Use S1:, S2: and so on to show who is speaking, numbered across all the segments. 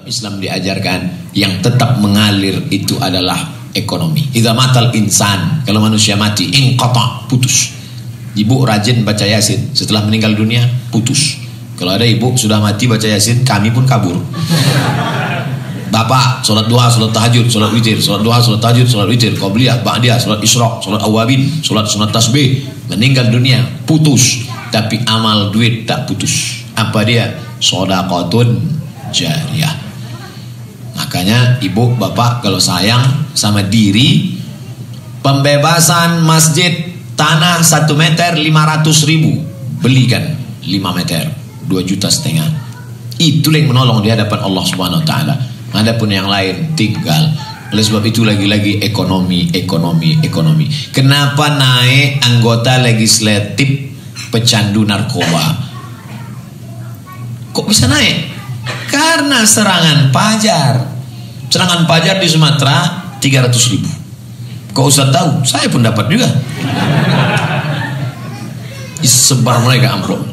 S1: Islam diajarkan yang tetap mengalir itu adalah ekonomi. Idza matal insan, kalau manusia mati, inqata, putus. Ibu rajin baca Yasin, setelah meninggal dunia putus. Kalau ada ibu sudah mati baca Yasin, kami pun kabur. Bapak sholat duha, sholat tahajud, sholat witir, sholat duha, sholat tahajud, sholat witir, qabliyah, ba'diyah, sholat isyraq, sholat awabin, sholat sunat tasbih, meninggal dunia putus. Tapi amal duit tak putus. Apa dia? Shadaqatun jariyah. Makanya ibu bapak kalau sayang sama diri, pembebasan masjid tanah 1 meter 500.000, belikan 5 meter 2,5 juta. Itulah yang menolong di hadapan Allah Subhanahu Wa Taala. Adapun yang lain tinggal. Oleh sebab itu lagi-lagi ekonomi. Kenapa naik anggota legislatif pecandu narkoba? Kok bisa naik? Karena serangan pajar di Sumatera 300.000. Kok Ustaz tahu? Saya pun dapat juga. Sebar mereka amplop.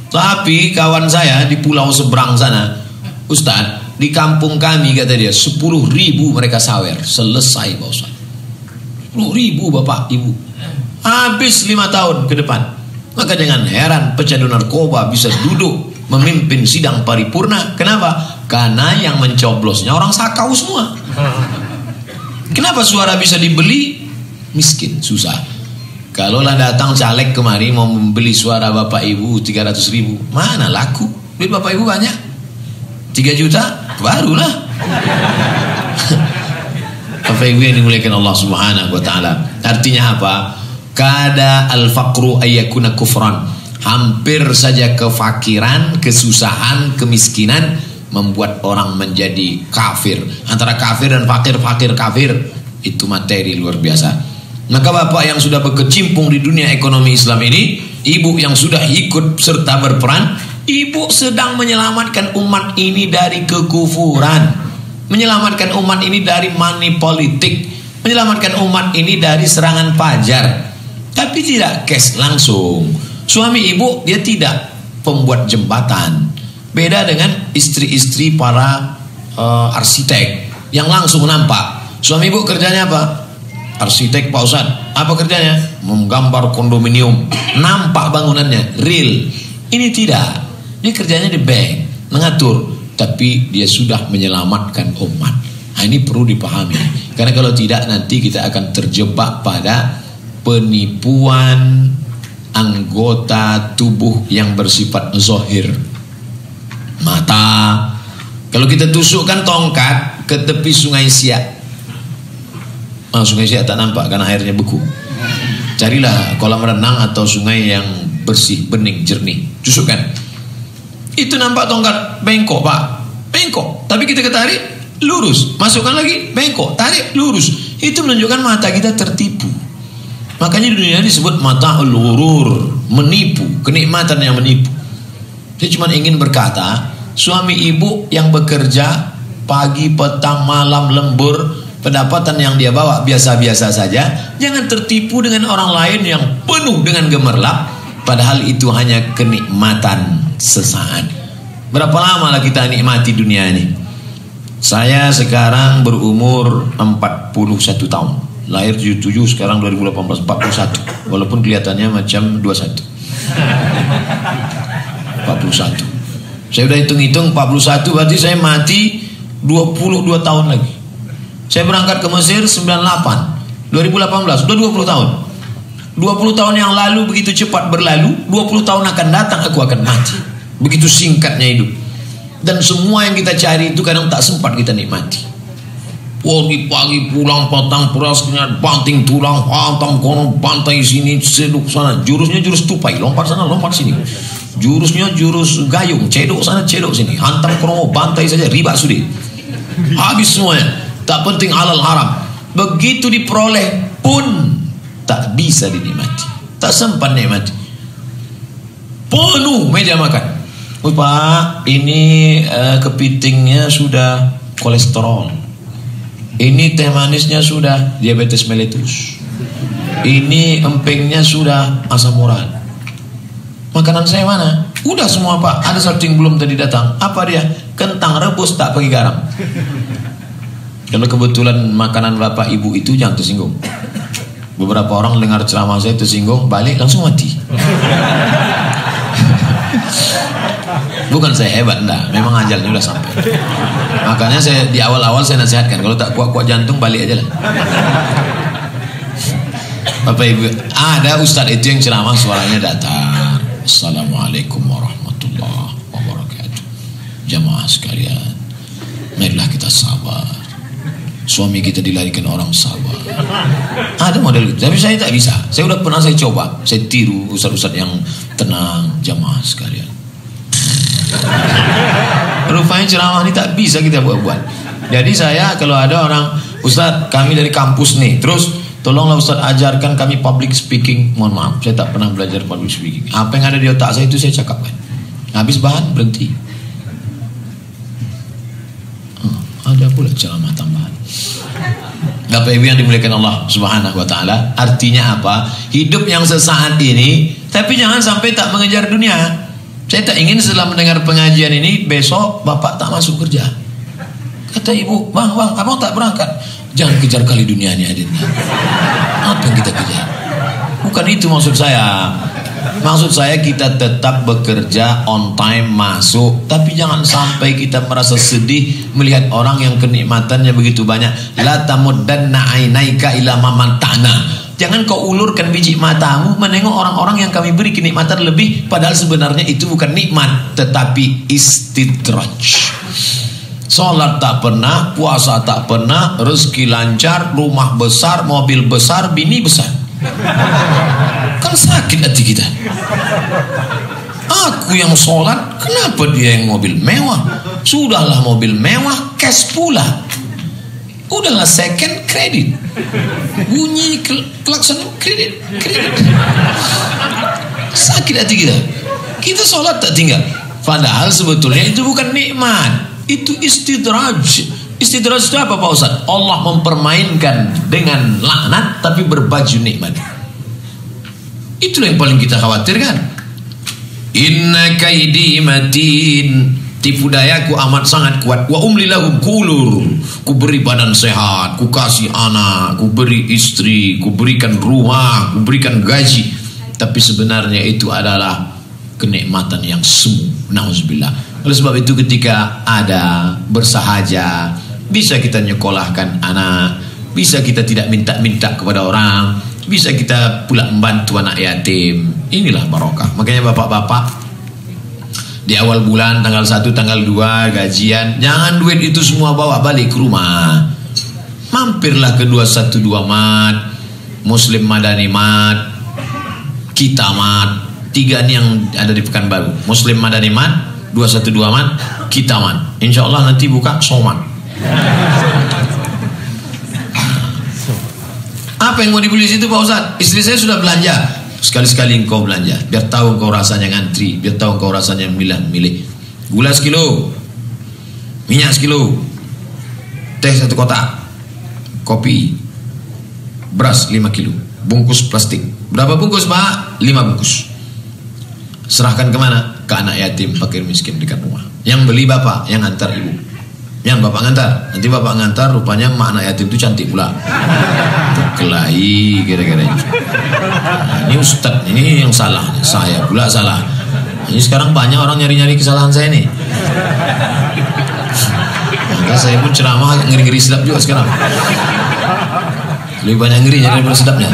S1: Tapi kawan saya di pulau seberang sana, Ustaz, di kampung kami kata dia 10.000 mereka sawer. Selesai Pak Ustaz. 10.000 bapak ibu. Habis 5 tahun ke depan. Maka jangan heran pecandu narkoba bisa duduk memimpin sidang paripurna. Kenapa? Karena yang mencoblosnya orang sakau semua. Kenapa suara bisa dibeli? Miskin, susah. Kalaulah datang caleg kemari mau membeli suara bapak ibu 300.000, mana laku? Duit bapak ibu banyak, 3 juta barulah. Bapak ibu yang dimuliakan Allah Subhanahu Wa Taala. Artinya apa? Kada al-faqru ayyakuna kufran. Hampir saja kefakiran, kesusahan, kemiskinan membuat orang menjadi kafir. Antara kafir dan fakir kafir itu materi luar biasa. Maka bapak yang sudah berkecimpung di dunia ekonomi Islam ini, ibu yang sudah ikut serta berperan, ibu sedang menyelamatkan umat ini dari kekufuran, menyelamatkan umat ini dari money politik, menyelamatkan umat ini dari serangan pajar. Tapi tidak cash langsung. Suami ibu dia tidak pembuat jembatan. Beda dengan istri-istri para arsitek yang langsung nampak. Suami ibu kerjanya apa? Arsitek Pak Ustaz. Apa kerjanya? Menggambar kondominium. Nampak bangunannya, real. Ini tidak. Dia kerjanya di bank, mengatur. Tapi dia sudah menyelamatkan umat. Nah, ini perlu dipahami. Karena kalau tidak nanti kita akan terjebak pada penipuan anggota tubuh yang bersifat zahir. Mata. Kalau kita tusukkan tongkat ke tepi sungai Siak, sungai Siak tak nampak karena airnya beku. Carilah kolam renang atau sungai yang bersih, bening, jernih, tusukkan. Itu nampak tongkat bengkok Pak, bengkok. Tapi kita ketarik lurus, masukkan lagi bengkok, tarik lurus. Itu menunjukkan mata kita tertipu. Makanya di dunia disebut mata ghurur, menipu, kenikmatan yang menipu. Saya cuma ingin berkata, suami ibu yang bekerja pagi, petang, malam, lembur, pendapatan yang dia bawa biasa-biasa saja, jangan tertipu dengan orang lain yang penuh dengan gemerlap, padahal itu hanya kenikmatan sesaat. Berapa lama lah kita nikmati dunia ini? Saya sekarang berumur 41 tahun. Lahir 77, sekarang 2018, 41. Walaupun kelihatannya macam 21. 41. Saya udah hitung-hitung 41, berarti saya mati 22 tahun lagi. Saya berangkat ke Mesir 98, 2018, udah 20 tahun. 20 tahun yang lalu begitu cepat berlalu, 20 tahun akan datang aku akan mati. Begitu singkatnya hidup. Dan semua yang kita cari itu kadang tak sempat kita nikmati. Pagi-pagi pulang patang perasnya, banting tulang, hantam kono, bantai sini, seduk sana. Jurusnya jurus tupai, lompat sana, lompat sini. Jurusnya jurus gayung, cedok sana, cedok sini. Hantam kono, bantai saja, riba sudah. Habis semuanya. Tak penting halal haram. Begitu diperoleh pun tak bisa dinikmati, tak sempat nikmati. Penuh meja makan. Oh Pak, ini kepitingnya sudah kolesterol. Ini teh manisnya sudah diabetes mellitus. Ini empingnya sudah asam urat. Makanan saya mana? Udah semua Pak. Ada satu yang belum tadi datang. Apa dia? kentang rebus tak pakai garam. Kalau kebetulan makanan bapak ibu itu jangan tersinggung. Beberapa orang dengar ceramah saya tersinggung, balik langsung mati. Bukan saya hebat, enggak. Memang ajalnya udah sampai. Makanya saya di awal-awal saya nasihatkan, kalau tak kuat-kuat jantung balik aja lah. Bapak ibu, ada ustadz itu yang ceramah suaranya datar. Assalamualaikum warahmatullahi wabarakatuh. Jamaah sekalian, marilah kita sabar. Suami kita dilarikan orang sabar. Ada model itu, tapi saya tak bisa. Saya udah pernah saya coba, saya tiru ustadz-ustadz yang tenang. Jamaah sekalian, rupanya ceramah ini tak bisa kita buat-buat. Jadi saya kalau ada orang, ustadz kami dari kampus nih, terus tolonglah ustadz ajarkan kami public speaking. Mohon maaf, saya tak pernah belajar public speaking. Apa yang ada di otak saya itu saya cakapkan. Habis bahan berhenti. Ada pula ceramah tambahan. Bapak ibu yang dimuliakan Allah subhanahu wa ta'ala, artinya apa? Hidup yang sesaat ini, tapi jangan sampai tak mengejar dunia. Saya tak ingin setelah mendengar pengajian ini besok bapak tak masuk kerja. Kata ibu, bang kamu tak berangkat. Jangan kejar kali dunia ini adiknya. Apa yang kita kejar? Bukan itu maksud saya. Maksud saya kita tetap bekerja on time masuk, tapi jangan sampai kita merasa sedih melihat orang yang kenikmatannya begitu banyak. La tamuddanna ainaika ila ma mata'na. Jangan kau ulurkan biji matamu menengok orang-orang yang kami beri kenikmatan lebih, padahal sebenarnya itu bukan nikmat tetapi istidraj. Sholat tak pernah, puasa tak pernah, rezeki lancar, rumah besar, mobil besar, bini besar. Kan sakit hati kita. Aku yang sholat, kenapa dia yang mobil mewah? Sudahlah mobil mewah, cash pula. Udahlah second kredit. Bunyi klakson kredit. Sakit hati kita. Kita sholat tak tinggal. Padahal sebetulnya itu bukan nikmat. Itu istidraj. Istidraj itu apa Pak Ustaz? Allah mempermainkan dengan laknat tapi berbaju nikmat. Itulah yang paling kita khawatirkan. Inna kaidi matin. Tipu dayaku amat sangat kuat. Wa umli lahum, kulur. Ku beri badan sehat, ku kasih anak, ku beri istri, ku berikan rumah, ku berikan gaji. Tapi sebenarnya itu adalah kenikmatan yang semu. Nauzubillah. Oleh sebab itu ketika ada bersahaja, bisa kita nyekolahkan anak, bisa kita tidak minta-minta kepada orang, bisa kita pula membantu anak yatim. Inilah barokah. Makanya bapak-bapak, di awal bulan tanggal 1, tanggal 2 gajian, jangan duit itu semua bawa balik ke rumah. Mampirlah ke 212 Mat, Muslim Madani Mat, Kita Mat. 3 ini yang ada di Pekanbaru. Muslim Madani Mat, 212 Mat, Kita Mat. Insya Allah nanti buka soman. Apa yang mau dibeli situ Pak Ustaz? Istri saya sudah belanja. Sekali-sekali engkau belanja, biar tahu engkau rasanya ngantri, biar tahu engkau rasanya milih. Gula sekilo, minyak sekilo, teh 1 kotak, kopi, beras 5 kilo, bungkus plastik. Berapa bungkus Pak? 5 bungkus. Serahkan kemana? Ke anak yatim, fakir miskin dekat rumah. Yang beli bapak, yang antar ibu. Yang bapak ngantar. Nanti bapak ngantar, rupanya mak anak yatim itu cantik pula. Kelahi kira-kira. Nah, ini ustadz, ini yang salah. Saya pula salah. Ini sekarang banyak orang nyari-nyari kesalahan saya nih. Maka saya pun ceramah ngeri-ngeri sedap juga sekarang. Lebih banyak ngerinya daripada sedapnya.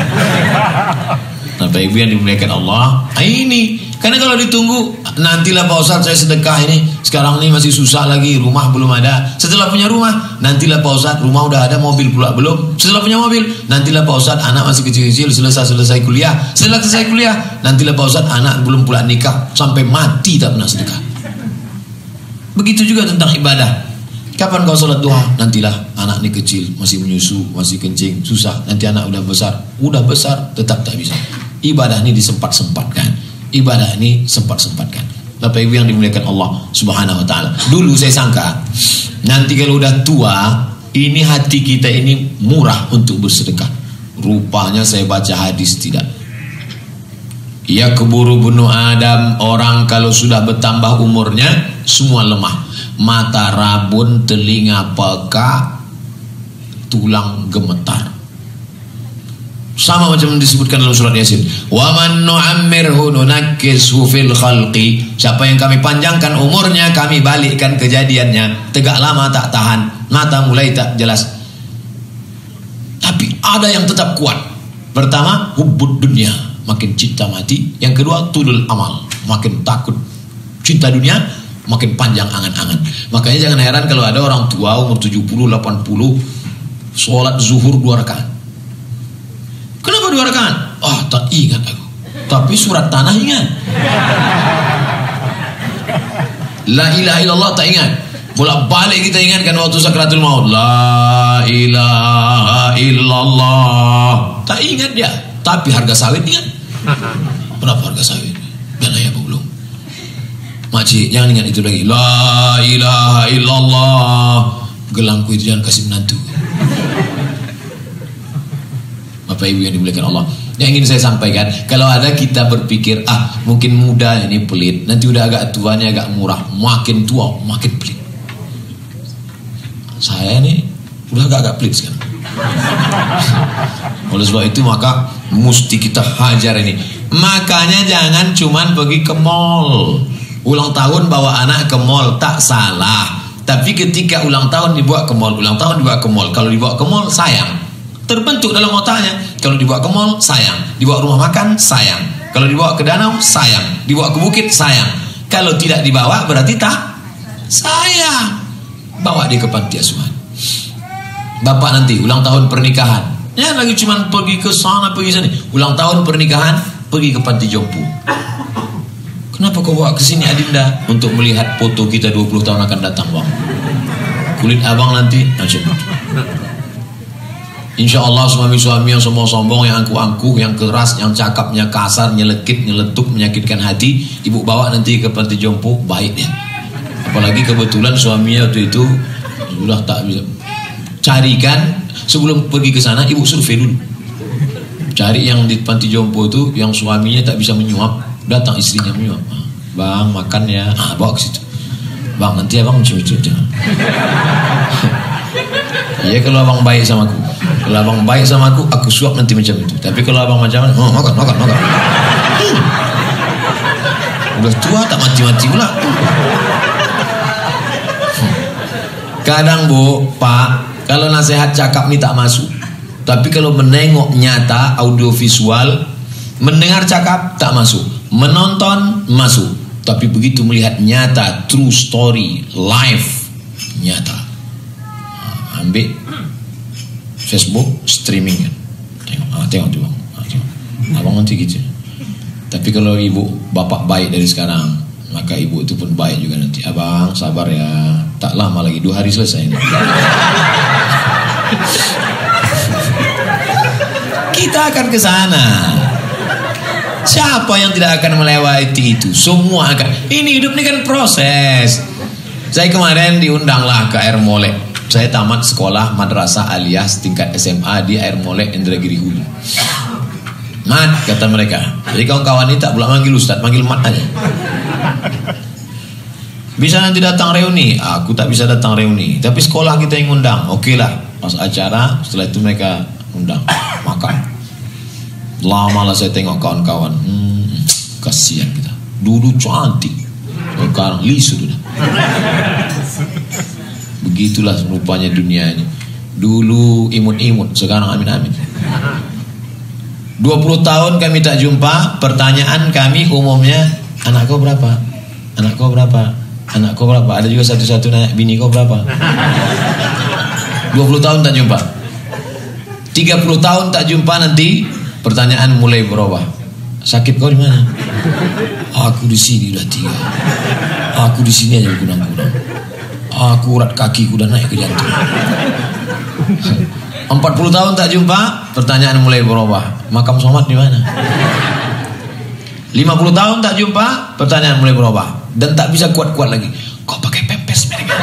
S1: Nah, Bapak Ibu yang dimuliakan Allah, ini karena kalau ditunggu nantilah Pak Ustadz saya sedekah ini, sekarang ini masih susah lagi, rumah belum ada. Setelah punya rumah, nantilah Pak Ustadz rumah udah ada, mobil pula belum. Setelah punya mobil, nantilah Pak Ustadz anak masih kecil-kecil, selesai kuliah. Setelah selesai kuliah, nantilah Pak Ustadz anak belum pula nikah, sampai mati tak pernah sedekah. Begitu juga tentang ibadah. Kapan kau sholat duha? Nantilah anak ini kecil, masih menyusu, masih kencing, susah. Nanti anak udah besar, tetap tak bisa. Ibadah ini disempat-sempatkan. Ibadah ini sempat-sempatkan. Bapak Ibu yang dimuliakan Allah Subhanahu wa taala. Dulu saya sangka nanti kalau udah tua, ini hati kita ini murah untuk bersedekah. Rupanya saya baca hadis tidak. Ya keburu bunuh Adam, orang kalau sudah bertambah umurnya, semua lemah. Mata rabun, telinga peka, tulang gemetar. Sama macam disebutkan dalam surat Yasin. Wa man nu'ammirhu nunakkishu fil khalqi. Siapa yang kami panjangkan umurnya, kami balikkan kejadiannya. Tegak lama tak tahan, mata mulai tak jelas. Tapi ada yang tetap kuat. Pertama, hubbud dunia, makin cinta mati. Yang kedua, tulul amal, makin takut cinta dunia, makin panjang angan-angan. Makanya jangan heran kalau ada orang tua umur 70, 80 sholat zuhur 2 rakaat. Kenapa 2 rakaat? Tak ingat aku. Tapi surat tanah ingat. La ilaha illallah tak ingat. Bolak-balik kita ingatkan waktu sakratul maut. La ilaha illallah. Tak ingat dia. Tapi harga sawit ingat. Berapa harga sawit? Dan ayah belum. Makcik, jangan ingat itu lagi. La ilaha illallah. Gelangku itu jangan kasih menantu. Bapak Ibu yang dimuliakan Allah, yang ingin saya sampaikan, kalau ada kita berpikir mungkin muda ini pelit, nanti udah agak tuanya agak murah, makin tua makin pelit. Saya ini udah agak pelit sekarang. Oleh sebab itu maka mesti kita hajar ini. Makanya jangan cuman pergi ke mall. Ulang tahun bawa anak ke mall tak salah, tapi ketika ulang tahun dibawa ke mall, ulang tahun dibawa ke mall, kalau dibawa ke mall sayang. Terbentuk dalam otaknya, kalau dibawa ke mall sayang, dibawa rumah makan sayang, kalau dibawa ke danau sayang, dibawa ke bukit sayang. Kalau tidak dibawa berarti tak sayang. Bawa dia ke panti asuhan. Bapak nanti ulang tahun pernikahan, ya lagi cuman pergi ke sana pergi sini. Ulang tahun pernikahan pergi ke panti jompo. Kenapa kau bawa ke sini Adinda? Untuk melihat foto kita 20 tahun akan datang, Bang. Kulit abang nanti macam itu. Insya Allah suami-suami yang sombong-sombong, yang angkuh-angkuh, yang keras, yang cakapnya kasar, nyelekit, nyeletuk, menyakitkan hati, ibu bawa nanti ke panti jompo, baik ya. Apalagi kebetulan suaminya waktu itu sudah tak bisa. Carikan sebelum pergi ke sana, ibu survei dulu. Cari yang di panti jompo itu yang suaminya tak bisa menyuap, datang istrinya menyuap. Bang makan ya, bawa ke situ. Bang nanti abang macam-macam. Iya kalau abang baik sama aku. Kalau abang baik sama aku suap nanti macam itu. Tapi kalau abang macam makan. Udah tua tak mati-mati pula. Kadang Bu, Pak, kalau nasihat cakap ni tak masuk. Tapi kalau menengok nyata, audiovisual, mendengar cakap tak masuk. Menonton masuk. Tapi begitu melihat nyata, true story, live, nyata. Ambil Facebook streaming kan. Tengok tu bang. Abang nanti gitu. Tapi kalau ibu bapak baik dari sekarang, maka ibu itu pun baik juga nanti. Abang sabar ya, tak lama lagi 2 hari selesai ini. Kita akan ke sana. Siapa yang tidak akan melewati itu? Semua akan. Ini hidup ini kan proses. Saya kemarin diundanglah ke Air Molek. Saya tamat sekolah madrasah alias tingkat SMA di Air Molek Indragiri Hulu. Mat, kata mereka. Jadi kawan-kawan ini tak pula manggil Ustaz, manggil Mat aja. Bisa nanti datang reuni? Aku tak bisa datang reuni, tapi sekolah kita yang undang. Oke lah, pas acara setelah itu mereka undang makan. Lama lah saya tengok kawan-kawan. Kasihan kita. Dulu cantik, sekarang lisu sudah. Begitulah rupanya dunia ini. Dulu imut-imut, sekarang amin-amin. 20 tahun kami tak jumpa. Pertanyaan kami umumnya, anak kau berapa? Anak kau berapa? Anak kau berapa? Ada juga satu-satu nanya, bini kau berapa? 20 tahun tak jumpa. 30 tahun tak jumpa nanti pertanyaan mulai berubah. Sakit kau di mana? Aku di sini udah 3. Aku di sini aja kunang-kunang. Aku urat kakiku udah naik ke jantung. 40 tahun tak jumpa, pertanyaan mulai berubah. Makam Somad di mana? 50 tahun tak jumpa, pertanyaan mulai berubah. Dan tak bisa kuat-kuat lagi. Kau pakai pempes mereka.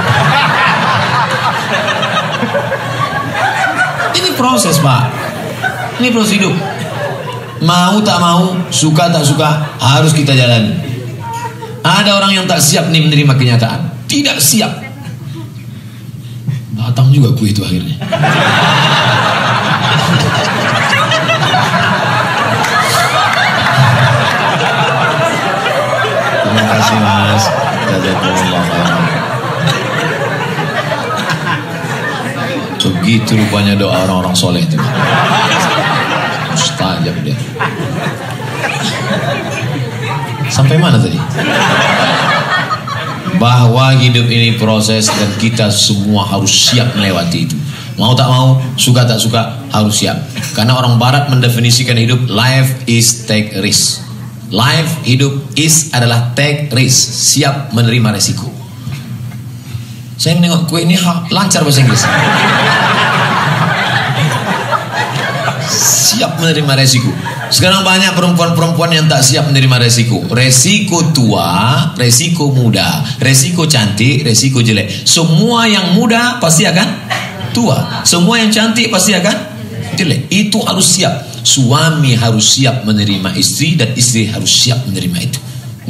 S1: Ini proses, Pak. Ini proses hidup. Mau tak mau, suka tak suka, harus kita jalani. Ada orang yang tak siap nih menerima kenyataan, tidak siap. Datang juga kue itu akhirnya. Terima kasih Mas. Jazakumullah khairan. Begitu rupanya doa orang-orang soleh itu. Mustajab dia. Sampai mana tadi? Bahwa hidup ini proses dan kita semua harus siap melewati itu. Mau tak mau, suka tak suka, harus siap. Karena orang barat mendefinisikan hidup, life is take risk. Life, hidup, is adalah take risk, siap menerima resiko. Saya menengok kue ini lancar bahasa Inggris. Siap menerima resiko. Sekarang banyak perempuan-perempuan yang tak siap menerima resiko. Resiko tua, resiko muda, resiko cantik, resiko jelek. Semua yang muda pasti akan tua. Semua yang cantik pasti akan jelek. Itu harus siap. Suami harus siap menerima istri dan istri harus siap menerima itu.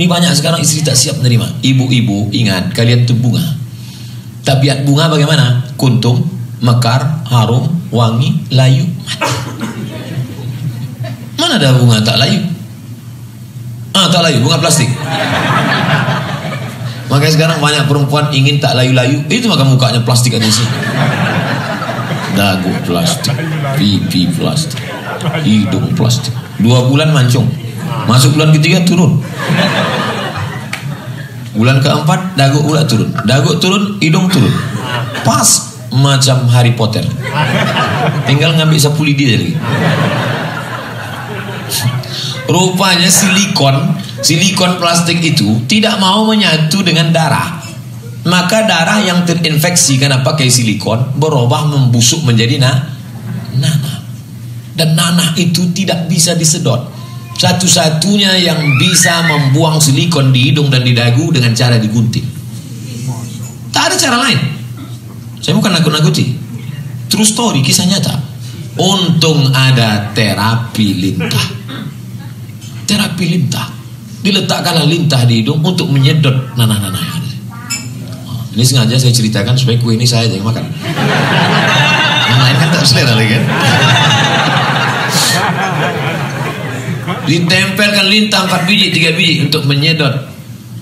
S1: Ini banyak sekarang istri tak siap menerima. Ibu-ibu ingat, kalian itu bunga. Tabiat bunga bagaimana? Kuntum, mekar, harum, wangi, layu, mati. Mana ada bunga tak layu? Tak layu, bunga plastik. Makanya sekarang banyak perempuan ingin tak layu-layu. Itu maka mukanya plastik aja sih. Dagu plastik, pipi plastik, hidung plastik. 2 bulan mancung, masuk bulan ketiga turun. Bulan keempat dagu pula turun, dagu turun, hidung turun. Pas macam Harry Potter. Tinggal ngambil sapu lidi lagi. Rupanya silikon plastik itu tidak mau menyatu dengan darah. Maka darah yang terinfeksi karena pakai silikon berubah membusuk menjadi nanah. Dan nanah itu tidak bisa disedot. Satu-satunya yang bisa membuang silikon di hidung dan di dagu dengan cara digunting. Tak ada cara lain. Saya bukan nakut-nakuti. True story, kisah nyata. Untung ada terapi lintah. Terapi lintah. Diletakkanlah lintah di hidung untuk menyedot nanah-nanah. Ini sengaja saya ceritakan supaya kue ini saya jangan makan. Yang lain kan tak selera lagi kan. Ditempelkan lintah 4 biji 3 biji untuk menyedot.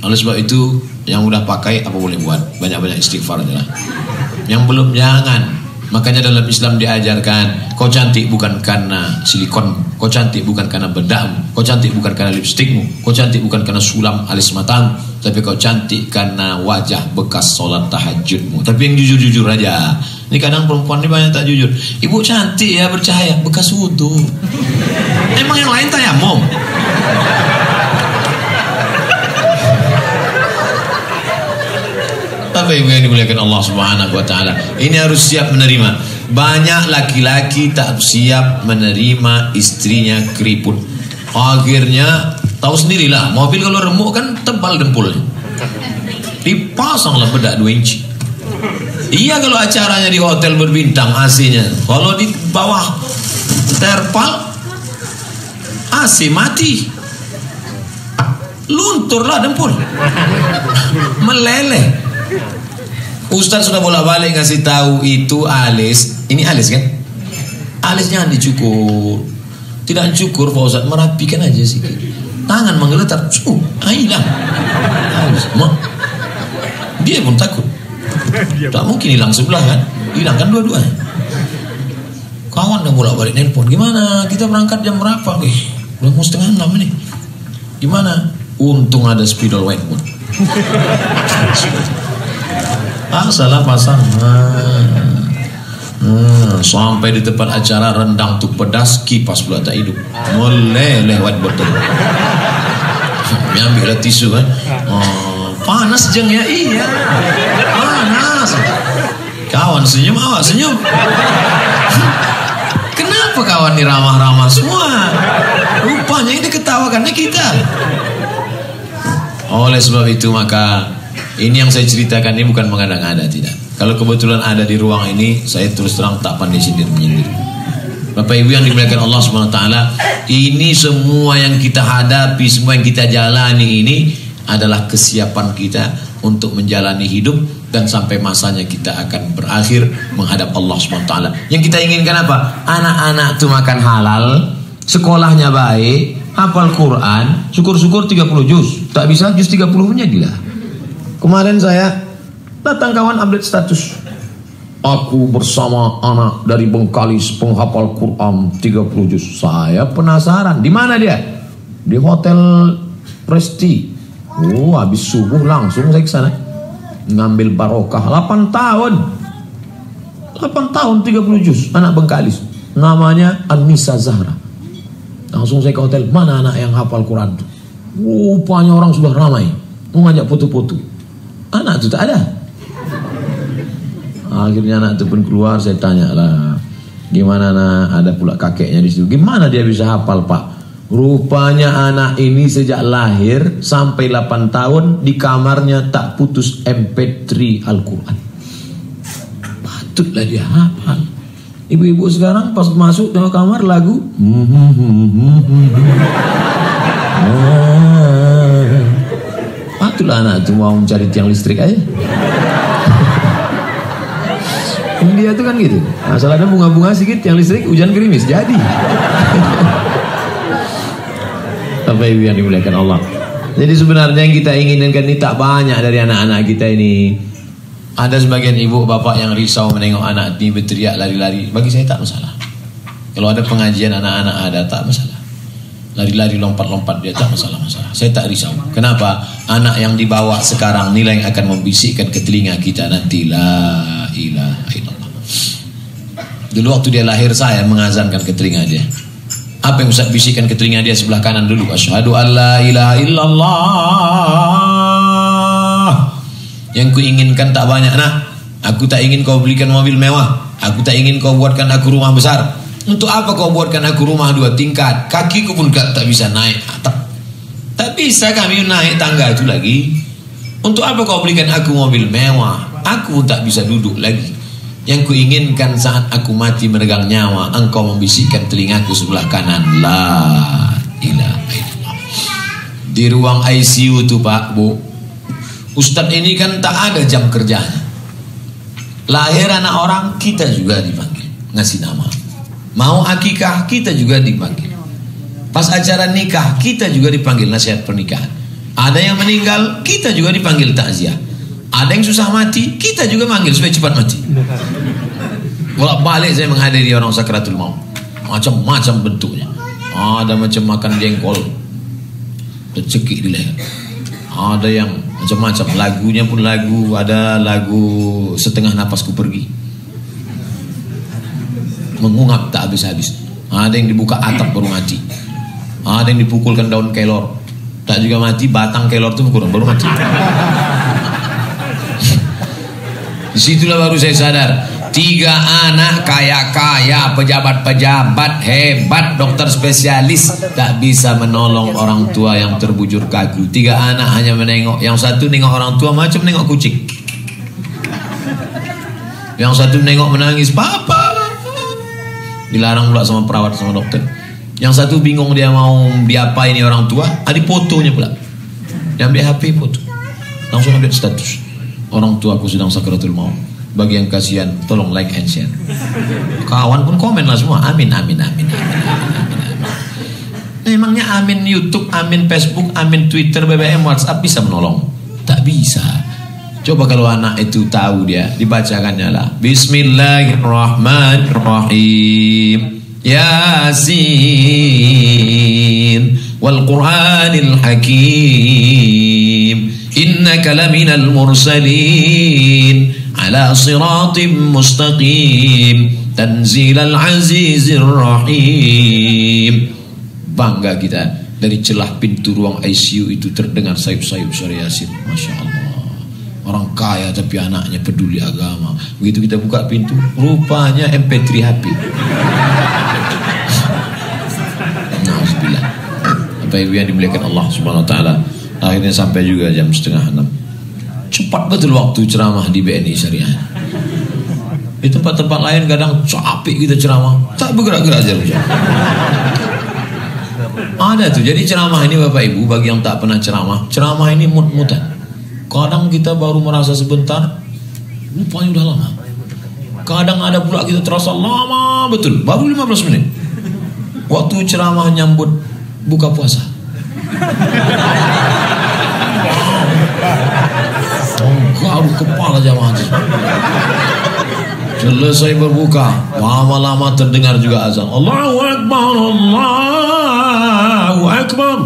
S1: Oleh sebab itu yang udah pakai apa boleh buat, banyak-banyak istighfar aja lah. Yang belum jangan. Makanya dalam Islam diajarkan, kau cantik bukan karena silikon, kau cantik bukan karena bedakmu, kau cantik bukan karena lipstikmu, kau cantik bukan karena sulam alis matamu, tapi kau cantik karena wajah bekas sholat tahajudmu. Tapi yang jujur-jujur aja. Ini kadang perempuan ini banyak tak jujur. Ibu cantik ya, bercahaya, bekas wudu. Emang yang lain tayamum? Apa ibu yang dimuliakan Allah Subhanahu wa taala? Ini harus siap menerima. Banyak laki-laki tak siap menerima istrinya keriput. Akhirnya tahu sendirilah, mobil kalau remuk kan tebal dempulnya. Dipasanglah bedak 2 inci. Iya kalau acaranya di hotel berbintang AC-nya. Kalau di bawah terpal AC mati. Lunturlah dempul. Meleleh. Ustaz sudah bolak-balik ngasih tahu itu alis. Ini alis kan? Alis jangan dicukur. Tidak cukur Pak Ustaz, merapikan aja sedikit. Tangan menggeletar, hilang. Dia pun takut. Tak mungkin hilang sebelah kan? Hilang kan dua-duanya. Kawan yang bolak-balik nelpon, gimana? Kita berangkat jam berapa? Udah mau 5:30 ini. Gimana? Untung ada spidol white pun. Salah pasang. Sampai di tempat acara rendang tuh pedas, kipas pula tak hidup. Meleleh white botol. Ambil tisu kan. Panas jeng ya, iya. Panas. Kawan senyum, awak senyum. Kenapa kawan ini ramah-ramah semua? Rupanya ini ketawakannya kita. Oleh sebab itu maka ini yang saya ceritakan ini bukan mengada-ngada, tidak. Kalau kebetulan ada di ruang ini, saya terus terang tak pandai sindir-menyindir. Bapak Ibu yang dimuliakan Allah Subhanahu wa taala, ini semua yang kita hadapi, semua yang kita jalani ini adalah kesiapan kita untuk menjalani hidup dan sampai masanya kita akan berakhir menghadap Allah SWT. Yang kita inginkan apa? Anak-anak itu makan halal, sekolahnya baik, hafal Quran, syukur-syukur 30 juz. Tak bisa juz 30 punya gila. Kemarin saya datang kawan update status. Aku bersama anak dari Bengkalis penghafal Quran 30 juz. Saya penasaran, di mana dia? Di Hotel Presti. Oh, habis subuh langsung saya ke sana. Ngambil barokah 8 tahun. 8 tahun 30 juz, anak Bengkalis. Namanya Anissa Zahra. Langsung saya ke hotel, mana anak yang hafal Quran itu? Rupanya orang sudah ramai mau ngajak foto-foto. Anak itu tak ada. Akhirnya anak itu pun keluar, saya tanya lah, gimana nak? Ada pula kakeknya di situ. Gimana dia bisa hafal, Pak? Rupanya anak ini sejak lahir sampai 8 tahun di kamarnya tak putus MP3 Al-Quran. Patutlah dia hafal. Ibu-ibu sekarang pas masuk dalam kamar lagu patutlah anak itu mau mencari tiang listrik aja. Dia tuh kan gitu. Asal ada bunga-bunga sedikit tiang listrik, hujan gerimis jadi. Bapak Ibu yang dimuliakan Allah. Jadi sebenarnya yang kita inginkan ini tak banyak dari anak-anak kita ini. Ada sebagian ibu bapak yang risau menengok anak ini berteriak lari-lari. Bagi saya tak masalah. Kalau ada pengajian anak-anak ada tak masalah. Lari-lari lompat-lompat dia tak masalah-masalah. Saya tak risau. Kenapa? Anak yang dibawa sekarang nilai yang akan membisikkan ke telinga kita nanti. La ilaha illallah. Dulu waktu dia lahir saya mengazankan ke telinga dia. Apa yang Ustaz bisikkan ke telinga dia sebelah kanan dulu? Asyhadu an la ilaha illallah. Yang ku inginkan tak banyak nak. Aku tak ingin kau belikan mobil mewah. Aku tak ingin kau buatkan aku rumah besar. Untuk apa kau buatkan aku rumah 2 tingkat? Kakiku pun tak bisa naik atap. Tak bisa kami naik tangga itu lagi. Untuk apa kau belikan aku mobil mewah? Aku pun tak bisa duduk lagi. Yang kuinginkan saat aku mati meregang nyawa, engkau membisikkan telingaku sebelah kanan. La ilaha illallah. Di ruang ICU tuh Pak, Bu, Ustadz ini kan tak ada jam kerjanya. Lahir anak orang, kita juga dipanggil ngasih nama. Mau akikah, kita juga dipanggil. Pas acara nikah, kita juga dipanggil nasihat pernikahan. Ada yang meninggal, kita juga dipanggil takziah. Ada yang susah mati, kita juga manggil supaya cepat mati. Bolak-balik saya menghadiri orang sakratul maut. Macam-macam bentuknya. Ada macam makan jengkol, tercekik di leher. Ada yang macam-macam. Lagunya pun lagu, ada lagu setengah napasku pergi, mengungap tak habis-habis. Ada yang dibuka atap baru mati. Ada yang dipukulkan daun kelor, tak juga mati. Batang kelor itu kurang baru mati. Disitulah baru saya sadar, 3 anak kaya-kaya, pejabat-pejabat hebat, dokter spesialis, tak bisa menolong orang tua yang terbujur kaku. 3 anak hanya menengok. Yang satu nengok orang tua macam nengok kucing. Yang satu nengok menangis, papa. Dilarang pula sama perawat sama dokter. Yang satu bingung dia mau diapain ini orang tua, ada fotonya pula. Dia ambil HP foto, langsung ambil status. Orang tua aku sedang sakratul maut. Bagi yang kasihan, tolong like and share. Kawan pun komen lah semua. Amin, amin, amin, amin, amin, amin. Memangnya amin YouTube, amin Facebook, amin Twitter, BBM, WhatsApp bisa menolong? Tak bisa. Coba kalau anak itu tahu dia, dibacakannya lah. Bismillahirrahmanirrahim. Yasin wal Qur'anil Hakim. Innaka laminal mursalin ala siratim mustaqim tanzilal azizir rahim. Bangga kita, dari celah pintu ruang ICU itu terdengar sayup-sayup suara Yasin. Masya Allah. Orang kaya tapi anaknya peduli agama. Begitu kita buka pintu, rupanya MP3 HP. Nauzubillah. Bapak Ibu yang dimuliakan Allah Subhanahu wa taala. Akhirnya sampai juga jam 5:30. Cepat betul waktu ceramah di BNI Syariah. Di tempat-tempat lain kadang capek kita ceramah, tak bergerak-gerak aja. Ada tuh. Jadi ceramah ini Bapak Ibu, bagi yang tak pernah ceramah ini mut-mutan. Kadang kita baru merasa sebentar, rupanya udah lama. Kadang ada pula kita terasa lama betul, baru 15 menit. Waktu ceramah nyambut buka puasa. Garuk kepala jamaah itu. Selesai berbuka, lama-lama terdengar juga azan. Allahu Akbar, Allahu Akbar.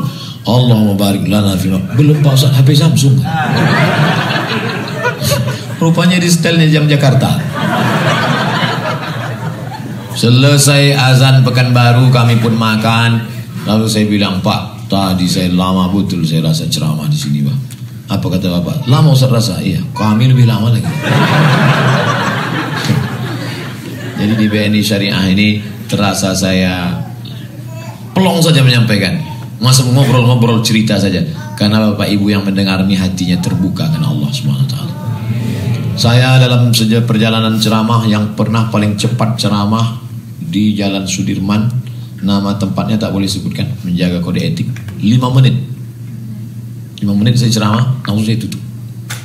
S1: Allahumma barik lana fima. Belum Pak Ustaz, HP Samsung. Rupanya di setelnya jam Jakarta. Selesai azan Pekanbaru, kami pun makan. Lalu saya bilang, Pak, tadi saya lama betul saya rasa ceramah di sini, Pak. Apa kata Bapak? Lama Ustaz rasa? Iya, kami lebih lama lagi. Jadi di BNI Syariah ini terasa saya pelong saja menyampaikan. Masa ngobrol-ngobrol cerita saja. Karena Bapak Ibu yang mendengar ini hatinya terbuka karena Allah SWT. Saya dalam perjalanan ceramah yang pernah paling cepat ceramah di Jalan Sudirman, nama tempatnya tak boleh sebutkan, menjaga kode etik, 5 menit. 5 menit saya ceramah, langsung saya tutup.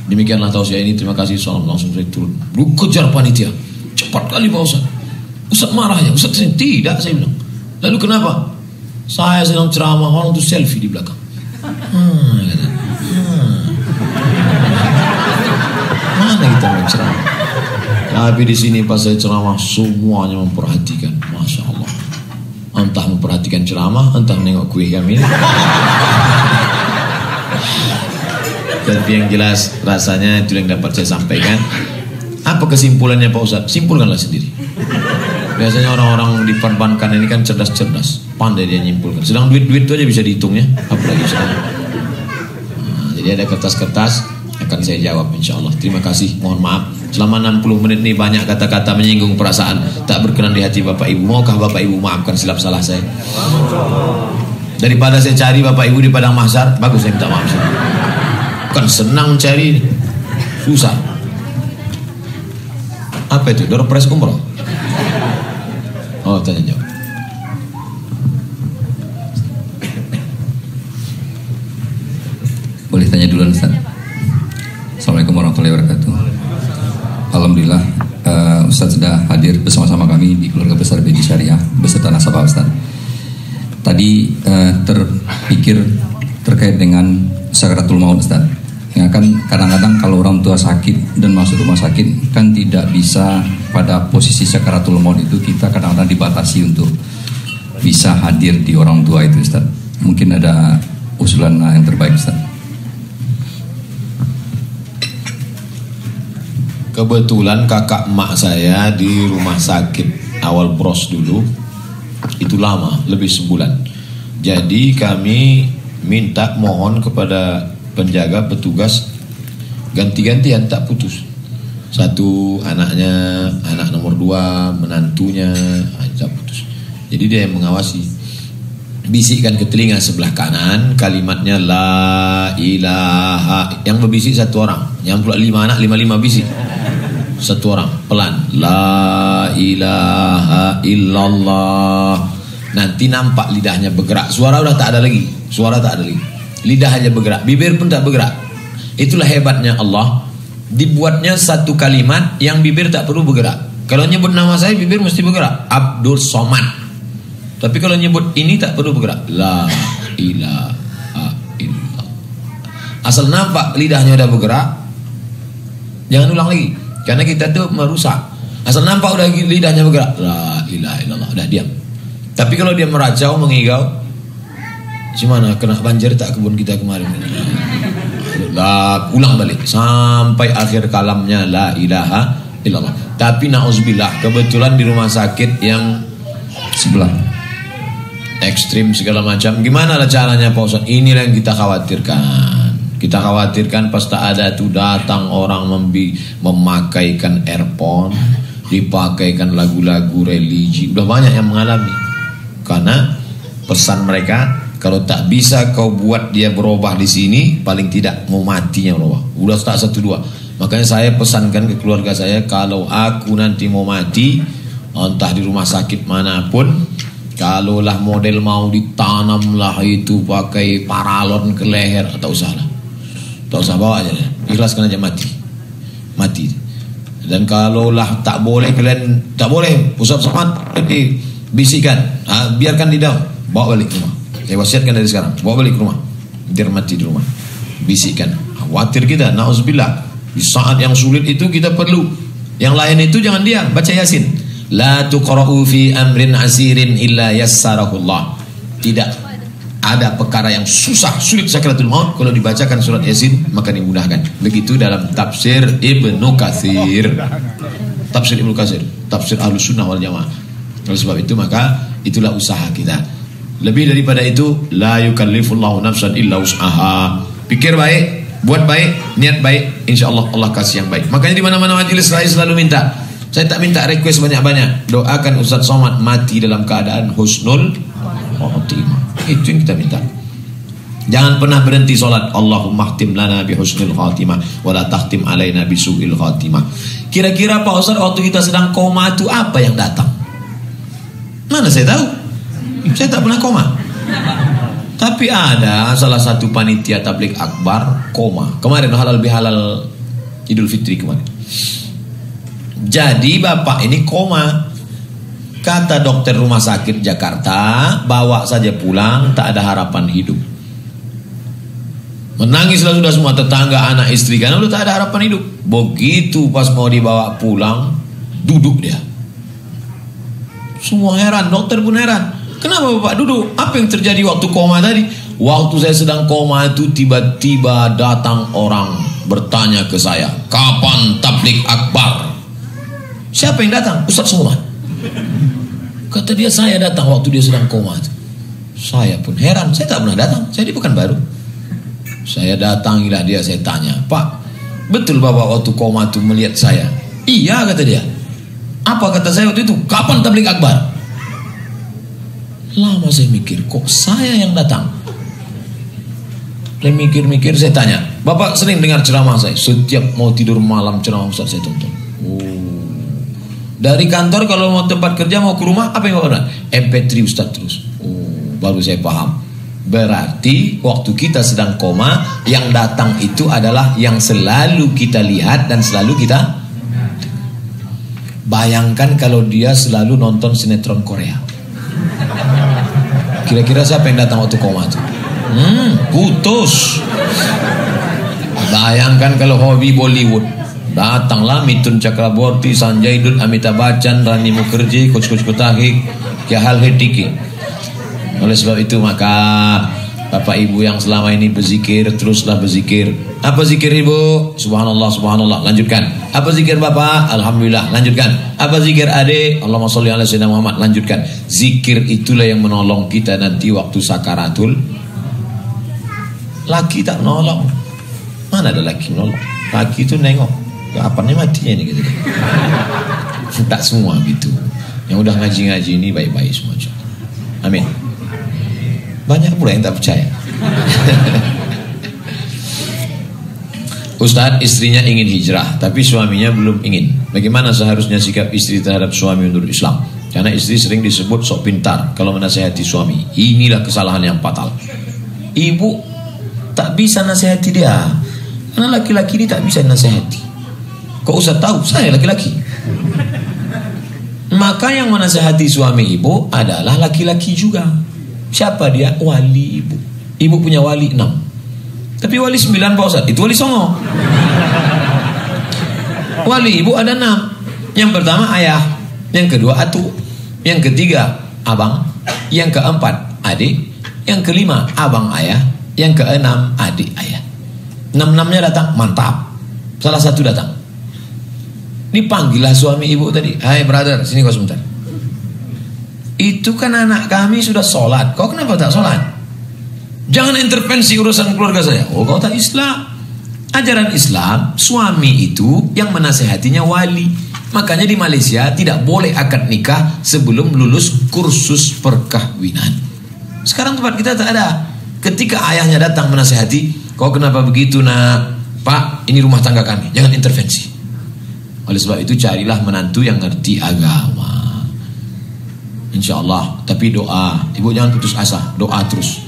S1: Demikianlah tausiah ini, terima kasih, salam, langsung saya turun. Lu kejar panitia, cepat kali Pak Ustaz. Ustaz marah ya, Ustaz tidak, saya bilang. Lalu kenapa? Saya sedang ceramah, orang tuh selfie di belakang. Mana kita mau ceramah? Tapi di sini pas saya ceramah semuanya memperhatikan, masya Allah. Entah memperhatikan ceramah, entah menengok kue kami. Tapi yang jelas rasanya itu yang dapat saya sampaikan. Apa kesimpulannya Pak Ustaz? Simpulkanlah sendiri. Biasanya orang-orang di perbankan ini kan cerdas-cerdas, pandai dia nyimpulkan. Sedang duit-duit itu aja bisa dihitungnya, apalagi sekarang. Jadi ada kertas-kertas, akan saya jawab insya Allah. Terima kasih, mohon maaf. Selama 60 menit ini banyak kata-kata menyinggung perasaan, tak berkenan di hati Bapak Ibu. Maukah Bapak Ibu maafkan silap salah saya? Daripada saya cari Bapak Ibu di padang mahsyar, bagus saya minta maaf. Bukan senang cari, susah. Apa itu? Door prize umroh? Oh, tanya jawab.
S2: Boleh tanya duluan Ustaz? Assalamualaikum warahmatullahi wabarakatuh. Alhamdulillah Ustaz sudah hadir bersama-sama kami di keluarga besar BNI Syariah beserta nasabah Ustaz. Tadi terpikir terkait dengan sakaratul maut Ustaz. Ya kan kadang-kadang kalau orang tua sakit dan masuk rumah sakit kan tidak bisa pada posisi sakaratul maut itu, kita kadang-kadang dibatasi untuk bisa hadir di orang tua itu Ustaz. Mungkin ada usulan yang terbaik Ustaz.
S1: Kebetulan kakak emak saya di rumah sakit awal bros dulu, itu lama, lebih sebulan. Jadi kami minta mohon kepada penjaga petugas ganti-gantian, tak putus. Satu anaknya, anak nomor 2, menantunya, tak putus. Jadi dia yang mengawasi. Bisikkan ke telinga sebelah kanan kalimatnya la ilaha. Yang berbisik satu orang, yang pula 5 anak, 5 bisik. Satu orang, pelan. La ilaha illallah. Nanti nampak lidahnya bergerak. Suara udah tak ada lagi. Suara tak ada lagi. Lidah aja bergerak, bibir pun tak bergerak. Itulah hebatnya Allah. Dibuatnya satu kalimat yang bibir tak perlu bergerak. Kalau nyebut nama saya, bibir mesti bergerak. Abdul Somad. Tapi kalau nyebut ini tak perlu bergerak. La ilaha illallah. Asal nampak lidahnya udah bergerak, jangan ulang lagi. Karena kita tuh merusak. Asal nampak udah lidahnya bergerak, la ilaha illallah, udah diam. Tapi kalau dia meracau, mengigau, gimana kena banjir tak kebun kita kemarin? Lah, ulang balik sampai akhir kalamnya la ilaha illallah. Tapi na'udzubillah, kebetulan di rumah sakit yang
S2: sebelah
S1: ekstrim segala macam. Gimana lah caranya Pak Ustaz? Inilah yang kita khawatirkan. Kita khawatirkan pas tak ada tuh datang orang memakaikan earphone, dipakaikan lagu-lagu religi. Udah banyak yang mengalami. Karena pesan mereka, kalau tak bisa kau buat dia berubah di sini, paling tidak mau matinya berubah. Udah tak 1-2. Makanya saya pesankan ke keluarga saya, kalau aku nanti mau mati, entah di rumah sakit manapun, Kalaulah model mau ditanamlah itu pakai paralon ke leher, tak usah lah. Tak usah bawa aja, ikhlaskan aja mati. Dan kalaulah tak boleh kalian, tak boleh Ustaz Somad bisikan, biarkan di dalam, bawa balik ke rumah. Saya wasiatkan dari sekarang, bawa balik ke rumah, biar mati di rumah. Bisikan, khawatir kita, na'udzubillah. Di saat yang sulit itu kita perlu. Yang lain itu jangan diam, baca Yasin. La tuqra'u fi amrin asirin illa yassarahullah. Tidak ada perkara yang susah, sulit sakratul maut, kalau dibacakan surat Yasin maka dimudahkan. Begitu dalam tafsir Ibnu Katsir. Tafsir Ibnu Katsir, tafsir Ahlus Sunnah wal Jamaah. Oleh sebab itu maka itulah usaha kita. Lebih daripada itu, la yukallifullahu nafsan illa wus'aha. Pikir baik, buat baik, niat baik, insyaallah Allah kasih yang baik. Makanya di mana-mana majelis saya selalu minta. Saya tak minta request banyak-banyak. Doakan Ustaz Somad mati dalam keadaan husnul khatimah. Itu yang kita minta. Jangan pernah berhenti solat. Allahumma khtim lana bi husnul khatimah wa la takhtim alaina bi su'il khatimah. Kira-kira Pak Ustaz waktu kita sedang koma itu apa yang datang? Mana saya tahu? Saya tak pernah koma. Tapi ada salah satu panitia tabligh akbar koma. Kemarin halal bihalal Idul Fitri kemarin. Jadi bapak ini koma. Kata dokter rumah sakit Jakarta, bawa saja pulang, tak ada harapan hidup. Menangislah sudah semua tetangga, anak istri, karena udah tak ada harapan hidup. Begitu pas mau dibawa pulang, duduk dia. Semua heran, dokter pun heran. Kenapa bapak duduk? Apa yang terjadi waktu koma tadi? Waktu saya sedang koma itu tiba-tiba datang orang bertanya ke saya, kapan tabligh akbar? Siapa yang datang? Ustaz Somad. Kata dia, saya datang waktu dia sedang koma itu. Saya pun heran, saya tak pernah datang, saya di Pekanbaru. Saya datangilah dia, saya tanya, Pak, betul bapak waktu koma itu melihat saya? Iya, kata dia. Apa kata saya waktu itu? Kapan tabligh akbar? Lama saya mikir, kok saya yang datang? Saya mikir-mikir, saya tanya, bapak sering dengar ceramah saya? Setiap mau tidur malam ceramah Ustaz saya tonton. Dari kantor kalau mau tempat kerja, mau ke rumah, apa yang bapak? MP3 Ustaz terus. Baru saya paham. Berarti waktu kita sedang koma, yang datang itu adalah yang selalu kita lihat dan selalu kita. Bayangkan kalau dia selalu nonton sinetron Korea. Kira-kira siapa yang datang waktu koma itu? Putus. Bayangkan kalau hobi Bollywood. Datanglah Mithun Chakraborty, Sanjay Dutt, Amitabh Bachchan, Rani Mukherjee, Coach Kotaki, Kyahal Hetiki. Oleh sebab itu maka Bapak Ibu yang selama ini berzikir, teruslah berzikir. Apa zikir Ibu? Subhanallah, subhanallah. Lanjutkan. Apa zikir Bapak? Alhamdulillah. Lanjutkan. Apa zikir adik? Allahumma sholli ala sayyidina Muhammad. Lanjutkan. Zikir itulah yang menolong kita nanti waktu sakaratul. Laki tak menolong. Mana ada laki menolong? Laki itu nengok. Kapannya matinya ini gitu. Tak semua gitu. Yang udah ngaji-ngaji ini baik-baik semua. Amin. Banyak pula yang tak percaya. Ustadz, istrinya ingin hijrah tapi suaminya belum ingin. Bagaimana seharusnya sikap istri terhadap suami menurut Islam? Karena istri sering disebut sok pintar kalau menasihati suami. Inilah kesalahan yang fatal. Ibu tak bisa nasihati dia. Karena laki-laki ini tak bisa nasihati. Kok Ustaz tahu? Saya laki-laki. Maka yang menasihati suami ibu adalah laki-laki juga. Siapa dia? Wali ibu. Ibu punya wali 6. Tapi wali 9 Pak Ustaz. Itu wali songo. Wali ibu ada 6. Yang pertama ayah. Yang kedua atu. Yang ketiga abang. Yang keempat adik. Yang kelima abang ayah. Yang keenam adik ayah. 6-6-nya datang. Mantap. Salah satu datang. Dipanggillah suami ibu tadi. Hai brother, sini kau sebentar. Itu kan anak kami sudah sholat. Kau kenapa tak sholat? Jangan intervensi urusan keluarga saya. Oh, kau tak Islam. Ajaran Islam, suami itu yang menasehatinya wali. Makanya di Malaysia tidak boleh akad nikah sebelum lulus kursus perkahwinan. Sekarang tempat kita tak ada. Ketika ayahnya datang menasehati, kau kenapa begitu nak? Pak, ini rumah tangga kami, jangan intervensi. Oleh sebab itu carilah menantu yang ngerti agama. Insya Allah. Tapi doa, ibu jangan putus asa, doa terus.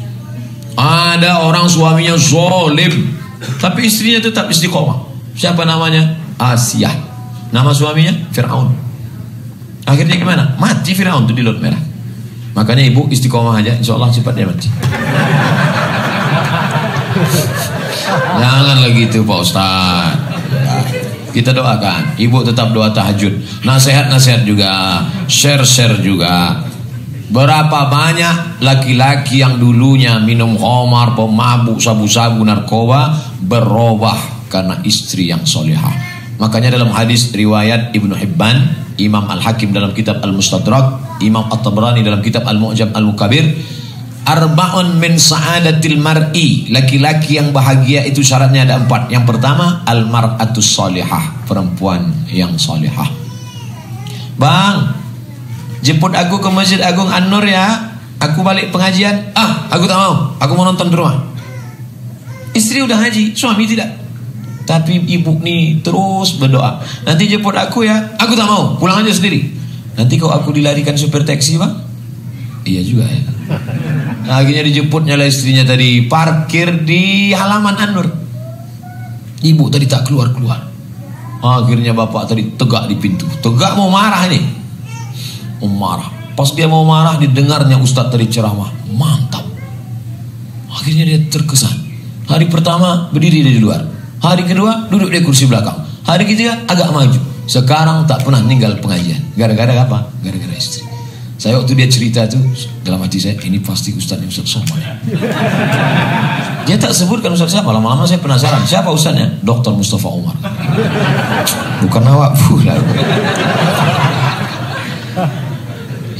S1: Ada orang suaminya zalim, tapi istrinya tetap istiqomah. Siapa namanya? Asia. Nama suaminya Fir'aun. Akhirnya gimana? Mati Fir'aun tuh di Laut Merah. Makanya ibu istiqomah aja, insya Allah cepat dia mati. Janganlah gitu Pak Ustaz. Kita doakan, ibu tetap doa tahajud, nasihat-nasihat juga, share-share juga. Berapa banyak laki-laki yang dulunya minum khamar, pemabuk, sabu-sabu, narkoba, berubah karena istri yang solehah. Makanya dalam hadis riwayat Ibnu Hibban, Imam Al-Hakim dalam kitab Al-Mustadrak, Imam At-Tabrani dalam kitab Al-Mu'jam Al-Mukabir, arba'un min sa'adatil mar'i, laki-laki yang bahagia itu syaratnya ada 4. Yang pertama, al-mar'atus salihah, perempuan yang salihah. Bang, jemput aku ke Masjid Agung An-Nur ya, aku balik pengajian. Aku tak mau, aku mau nonton di rumah. Istri udah haji, suami tidak. Tapi ibu nih terus berdoa, nanti jemput aku ya. Aku tak mau, pulang aja sendiri. Nanti kalau aku dilarikan supir taksi bang. Iya juga ya. Akhirnya dijemputnya lah istrinya tadi, parkir di halaman An-Nur. Ibu tadi tak keluar-keluar. Akhirnya bapak tadi tegak di pintu, tegak mau marah nih, mau marah. Pas dia mau marah, didengarnya Ustadz tadi ceramah, mantap. Akhirnya dia terkesan. Hari pertama berdiri di luar, hari kedua duduk di kursi belakang, hari ketiga agak maju. Sekarang tak pernah ninggal pengajian. Gara-gara apa? Gara-gara istri. Saya waktu dia cerita tuh, dalam hati saya, ini pasti Ustadz Somad. Dia tak sebutkan Ustadz siapa. Lama-lama saya penasaran, siapa Ustadznya? Dr. Mustafa Umar. Bukan awak pula.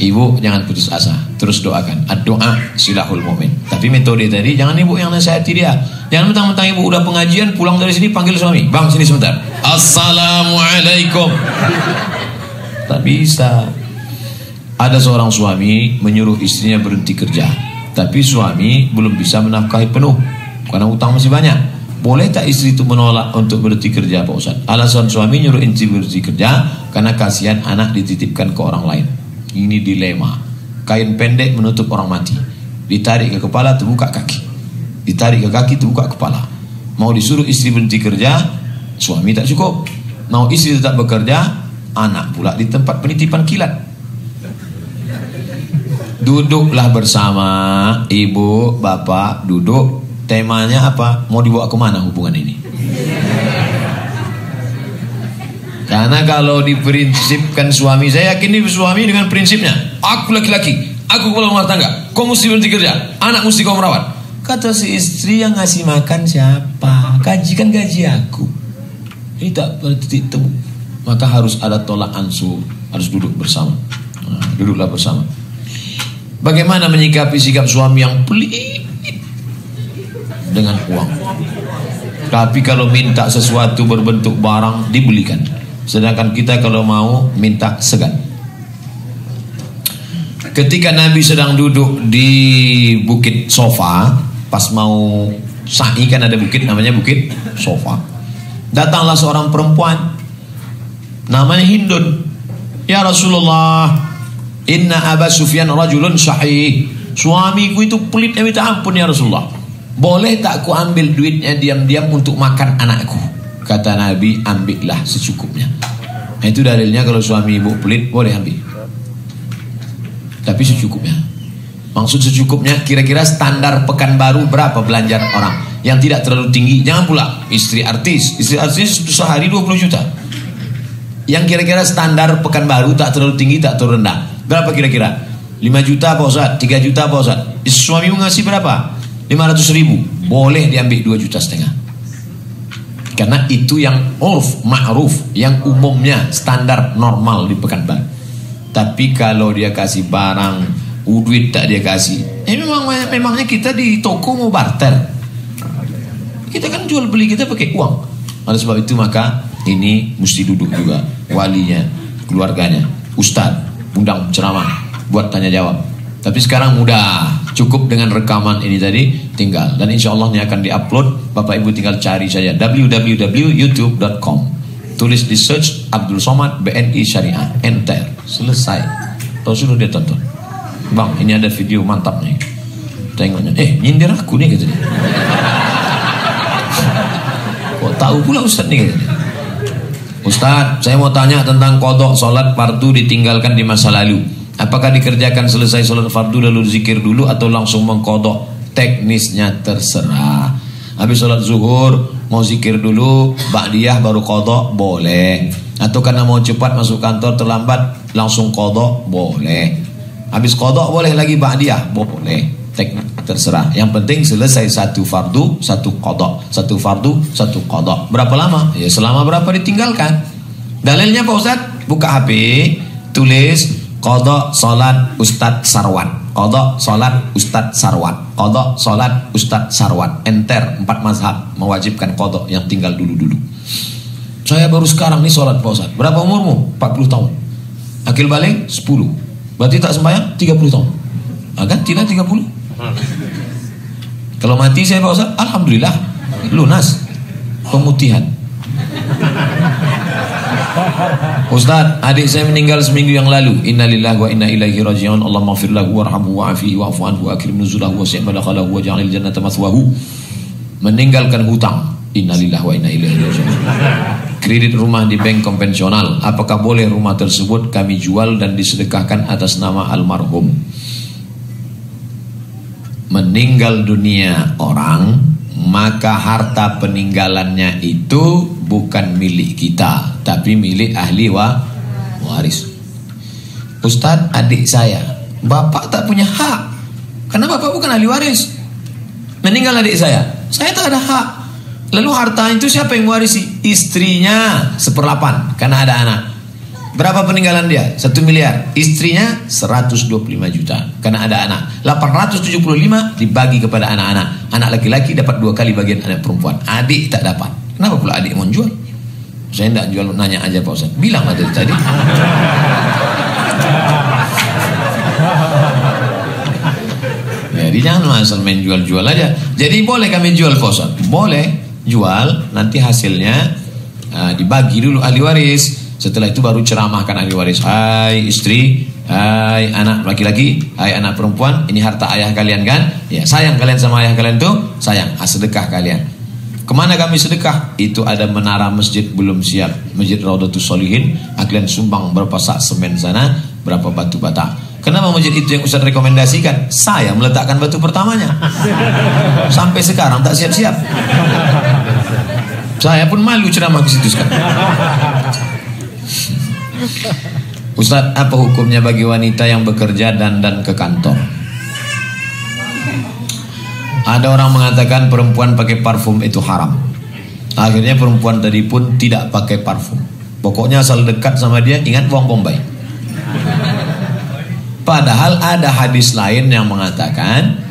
S1: Ibu jangan putus asa, terus doakan. Ad-doa silahul mu'min. Tapi metode tadi, jangan ibu yang nasihati dia. Jangan mentang-mentang ibu udah pengajian, pulang dari sini panggil suami, bang sini sebentar, assalamualaikum. Tak bisa. Ada seorang suami menyuruh istrinya berhenti kerja, tapi suami belum bisa menafkahi penuh karena utang masih banyak. Boleh tak istri itu menolak untuk berhenti kerja Pak Ustaz? Alasan suami nyuruh istri berhenti kerja karena kasihan anak dititipkan ke orang lain. Ini dilema. Kain pendek menutup orang mati, ditarik ke kepala terbuka kaki, ditarik ke kaki terbuka kepala. Mau disuruh istri berhenti kerja, suami tak cukup. Mau istri tetap bekerja, anak pula di tempat penitipan kilat. Duduklah bersama, ibu, bapak, duduk. Temanya apa? Mau dibawa kemana hubungan ini? Karena kalau diprinsipkan suami, saya yakin ini suami dengan prinsipnya, aku laki-laki, aku kepala rumah tangga, kau mesti berhenti kerja, anak mesti kau merawat. Kata si istri, yang ngasih makan siapa? Gaji kan gaji aku. Ini tak bertitik temu. Maka harus ada tolak ansur, harus duduk bersama. Duduklah bersama. Bagaimana menyikapi sikap suami yang pelit dengan uang? Tapi kalau minta sesuatu berbentuk barang dibelikan, sedangkan kita kalau mau minta segan. Ketika Nabi sedang duduk di bukit Sofa, pas mau sa'i kan ada bukit namanya bukit Sofa. Datanglah seorang perempuan namanya Hindun. Ya Rasulullah, inna Aba Sufyan rajulun syahih. Suamiku itu pelitnya minta ampun ya Rasulullah. Boleh tak ku ambil duitnya diam-diam untuk makan anakku? Kata Nabi, ambillah secukupnya. Nah, itu dalilnya kalau suami ibu pelit boleh ambil, tapi secukupnya. Maksud secukupnya, kira-kira standar Pekanbaru berapa belanja orang yang tidak terlalu tinggi. Jangan pula istri artis sehari 20 juta. Yang kira-kira standar Pekanbaru tak terlalu tinggi, tak terlalu rendah. Berapa kira-kira? 5 juta Pak Ustaz, 3 juta Pak Ustaz. Suami ngasih berapa? 500.000. Boleh diambil 2,5 juta. Karena itu yang urf, ma'ruf, yang umumnya standar normal di Pekanbaru. Tapi kalau dia kasih barang, duit tak dia kasih, memangnya kita di toko mau barter. Kita kan jual beli, kita pakai uang. Oleh sebab itu maka ini mesti duduk juga walinya, keluarganya, ustaz, undang ceramah, buat tanya jawab. Tapi sekarang mudah, cukup dengan rekaman ini tadi, tinggal. Dan insya Allah ini akan diupload. Bapak Ibu tinggal cari saja www.youtube.com, tulis di search Abdul Somad BNI Syariah, enter, selesai. Tahu sudah dia tonton. Bang, ini ada video mantap nih. Tengoknya, nyindir aku nih katanya. Kok tahu pula Ustaz nih katanya. Ustaz, saya mau tanya tentang qadha sholat fardu ditinggalkan di masa lalu. Apakah dikerjakan selesai sholat fardu lalu zikir dulu atau langsung mengqadha? Teknisnya terserah. Habis sholat zuhur mau zikir dulu, ba'diyah baru qadha, boleh. Atau karena mau cepat masuk kantor terlambat langsung qadha, boleh. Habis qadha boleh lagi ba'diyah, boleh. Teknik terserah. Yang penting selesai satu fardu, satu qadha. Satu fardu, satu qadha. Berapa lama? Ya selama berapa ditinggalkan. Dalilnya Pak Ustaz? Buka HP, tulis qadha salat Ustadz Sarwan. Qadha salat Ustadz Sarwan. Qadha salat Ustadz Sarwan. Enter 4 mazhab mewajibkan qadha yang tinggal dulu-dulu. Saya baru sekarang nih sholat Pak Ustaz. Berapa umurmu? 40 tahun. Akil balik 10. Berarti tak sembahyang 30 tahun. Agak tidak 30. Kalau mati saya Pak Ustaz, alhamdulillah lunas pemutihan. Ustaz, adik saya meninggal seminggu yang lalu. Innalillahi wa inna ilaihi raji'un. Allahumma ighfir lahu warhamhu wa'afihi wa'fu anhu wa akrim nuzulahu wa si' madkhalahu wa ja'alil jannata mathwahu. Meninggalkan hutang. Innalillahi wa inna ilaihi raji'un. Kredit rumah di bank konvensional. Apakah boleh rumah tersebut kami jual dan disedekahkan atas nama almarhum? Meninggal dunia orang, maka harta peninggalannya itu bukan milik kita, tapi milik ahli waris. Ustadz, adik saya, bapak tak punya hak karena bapak bukan ahli waris. Meninggal adik saya tak ada hak. Lalu harta itu siapa yang warisi? Istrinya 1/8 karena ada anak. Berapa peninggalan dia? 1 miliar. Istrinya 125 juta karena ada anak. 875 dibagi kepada anak-anak. Anak laki-laki dapat 2 kali bagian anak perempuan. Adik tak dapat. Kenapa pula adik mau jual? Saya tidak jual, nanya aja Pak Ustaz. Bilang aja tadi. Jadi jangan asal main jual-jual aja. Jadi boleh kami jual Pak Ustaz? Boleh jual. Nanti hasilnya dibagi dulu ahli waris. Setelah itu baru ceramahkan ahli waris. Hai istri, hai anak laki-laki, hai anak perempuan, ini harta ayah kalian kan? Ya, sayang kalian sama ayah kalian tuh, sayang, sedekah kalian. Kemana kami sedekah? Itu ada menara masjid belum siap, Masjid Raudhatus Sholihin. Kalian sumbang berapa sak semen sana, berapa batu bata. Kenapa masjid itu yang Ustaz rekomendasikan? Saya meletakkan batu pertamanya. Sampai sekarang tak siap-siap. Saya pun malu ceramah ke situ sekarang. Ustaz, apa hukumnya bagi wanita yang bekerja dan ke kantor? Ada orang mengatakan perempuan pakai parfum itu haram. Akhirnya perempuan tadi pun tidak pakai parfum. Pokoknya asal dekat sama dia ingat buang bombay. Padahal ada hadis lain yang mengatakan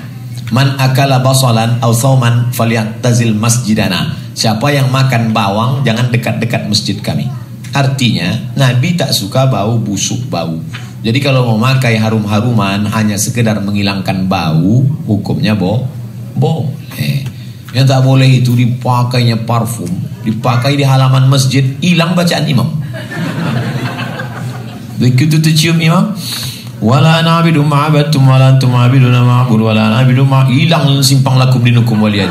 S1: man akala basalan aw thawman falyatazil masjidana. Siapa yang makan bawang jangan dekat-dekat masjid kami. Artinya Nabi tak suka bau busuk bau. Jadi kalau mau memakai harum-haruman hanya sekedar menghilangkan bau, hukumnya boleh. Yang tak boleh itu dipakainya parfum, dipakai di halaman masjid, hilang bacaan imam. Begitu tercium imam, wala na'budu ma'abattum wala antum ma'abiduna ma'abud wala na'budu hilang simpang lakum dinukum waliyad.